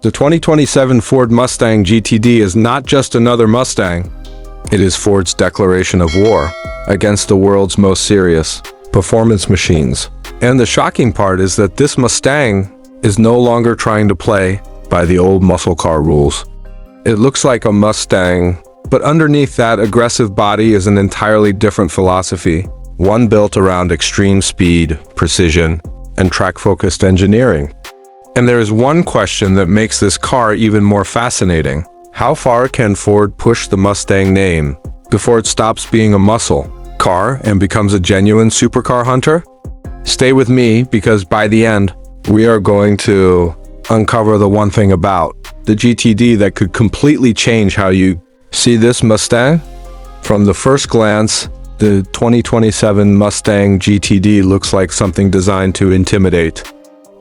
The 2027 Ford Mustang GTD is not just another Mustang. It is Ford's declaration of war against the world's most serious performance machines. And the shocking part is that this Mustang is no longer trying to play by the old muscle car rules. It looks like a Mustang, but underneath that aggressive body is an entirely different philosophy, one built around extreme speed, precision, and track-focused engineering. And there is one question that makes this car even more fascinating. How far can Ford push the Mustang name before it stops being a muscle car and becomes a genuine supercar hunter? Stay with me, because by the end, we are going to uncover the one thing about the GTD that could completely change how you see this Mustang. From the first glance, the 2027 Mustang GTD looks like something designed to intimidate.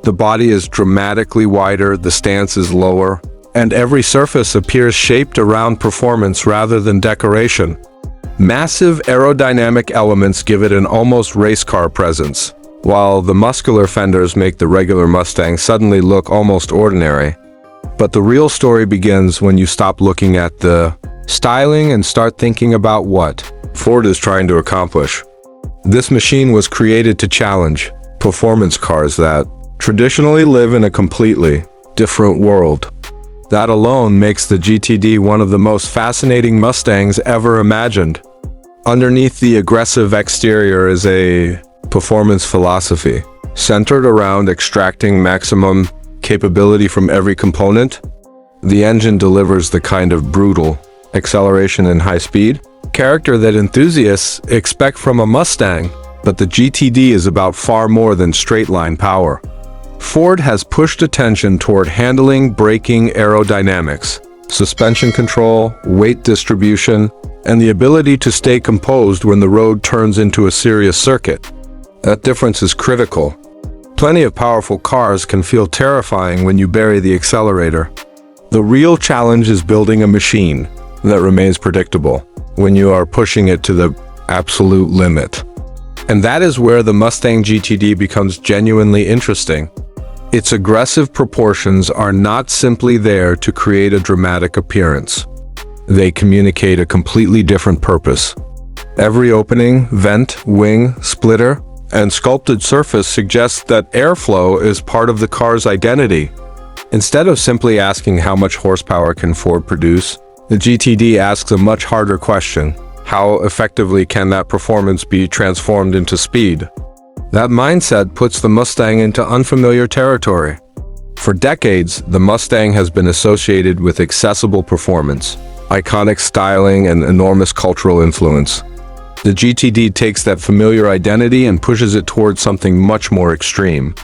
The body is dramatically wider, the stance is lower, and every surface appears shaped around performance rather than decoration. Massive aerodynamic elements give it an almost race car presence, while the muscular fenders make the regular Mustang suddenly look almost ordinary. But the real story begins when you stop looking at the styling and start thinking about what Ford is trying to accomplish. This machine was created to challenge performance cars that traditionally live in a completely different world. That alone makes the GTD one of the most fascinating Mustangs ever imagined. Underneath the aggressive exterior is a performance philosophy centered around extracting maximum capability from every component. The engine delivers the kind of brutal acceleration and high speed character that enthusiasts expect from a Mustang, but the GTD is about far more than straight-line power. Ford has pushed attention toward handling, braking, aerodynamics, suspension control, weight distribution, and the ability to stay composed when the road turns into a serious circuit. That difference is critical. Plenty of powerful cars can feel terrifying when you bury the accelerator. The real challenge is building a machine that remains predictable when you are pushing it to the absolute limit. And that is where the Mustang GTD becomes genuinely interesting. Its aggressive proportions are not simply there to create a dramatic appearance. They communicate a completely different purpose. Every opening, vent, wing, splitter, and sculpted surface suggests that airflow is part of the car's identity. Instead of simply asking how much horsepower can Ford produce, the GTD asks a much harder question. How effectively can that performance be transformed into speed? That mindset puts the Mustang into unfamiliar territory. For decades, the Mustang has been associated with accessible performance, iconic styling, and enormous cultural influence. The GTD takes that familiar identity and pushes it towards something much more extreme.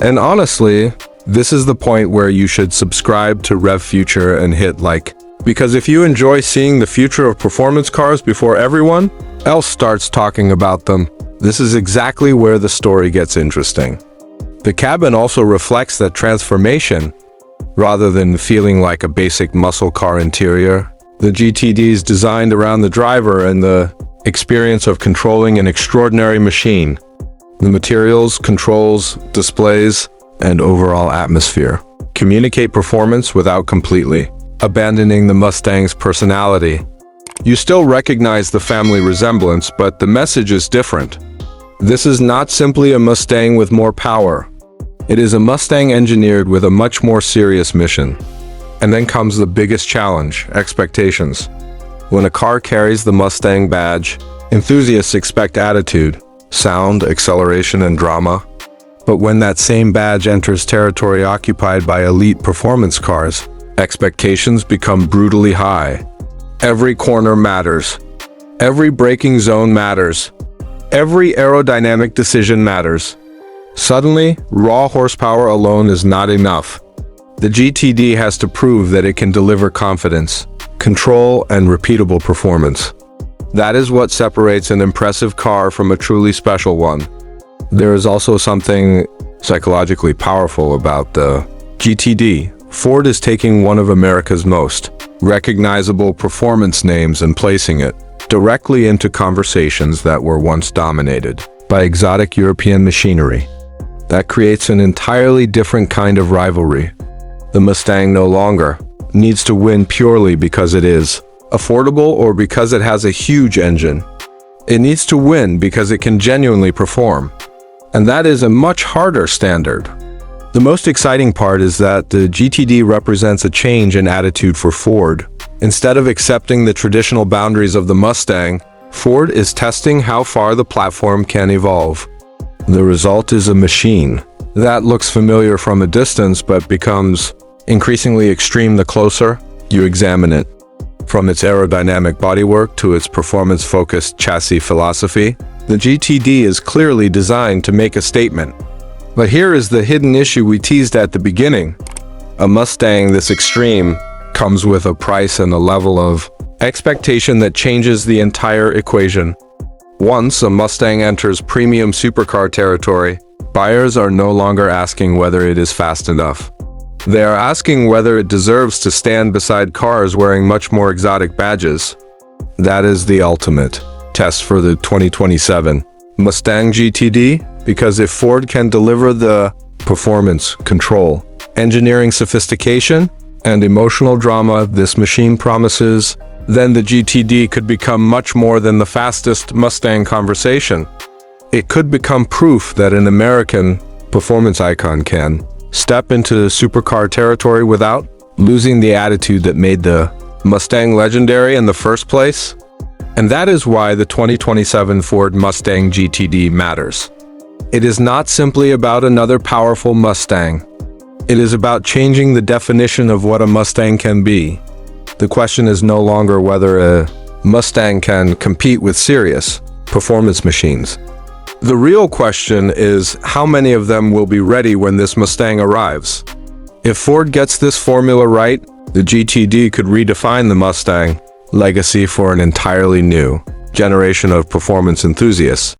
And honestly, this is the point where you should subscribe to Rev Future and hit like, because if you enjoy seeing the future of performance cars before everyone else starts talking about them, this is exactly where the story gets interesting. The cabin also reflects that transformation. Rather than feeling like a basic muscle car interior, the GTD is designed around the driver and the experience of controlling an extraordinary machine. The materials, controls, displays, and overall atmosphere communicate performance without completely abandoning the Mustang's personality. You still recognize the family resemblance, but the message is different. This is not simply a Mustang with more power. It is a Mustang engineered with a much more serious mission. And then comes the biggest challenge: expectations. When a car carries the Mustang badge, enthusiasts expect attitude, sound, acceleration, and drama. But when that same badge enters territory occupied by elite performance cars, expectations become brutally high. Every corner matters. Every braking zone matters. Every aerodynamic decision matters. Suddenly, raw horsepower alone is not enough. The GTD has to prove that it can deliver confidence, control, and repeatable performance. That is what separates an impressive car from a truly special one. There is also something psychologically powerful about the GTD. Ford is taking one of America's most recognizable performance names and placing it directly into conversations that were once dominated by exotic European machinery. That creates an entirely different kind of rivalry. The Mustang no longer needs to win purely because it is affordable or because it has a huge engine. It needs to win because it can genuinely perform. And that is a much harder standard. The most exciting part is that the GTD represents a change in attitude for Ford. Instead of accepting the traditional boundaries of the Mustang, Ford is testing how far the platform can evolve. The result is a machine that looks familiar from a distance but becomes increasingly extreme the closer you examine it. From its aerodynamic bodywork to its performance-focused chassis philosophy, the GTD is clearly designed to make a statement. But here is the hidden issue we teased at the beginning. A Mustang this extreme comes with a price and a level of expectation that changes the entire equation. Once a Mustang enters premium supercar territory, buyers are no longer asking whether it is fast enough. They are asking whether it deserves to stand beside cars wearing much more exotic badges. That is the ultimate test for the 2027 Mustang GTD, because if Ford can deliver the performance, control, engineering sophistication, and emotional drama this machine promises, then the GTD could become much more than the fastest Mustang conversation. It could become proof that an American performance icon can step into supercar territory without losing the attitude that made the Mustang legendary in the first place. And that is why the 2027 Ford Mustang GTD matters. It is not simply about another powerful Mustang. It is about changing the definition of what a Mustang can be. The question is no longer whether a Mustang can compete with serious performance machines. The real question is how many of them will be ready when this Mustang arrives. If Ford gets this formula right, the GTD could redefine the Mustang legacy for an entirely new generation of performance enthusiasts.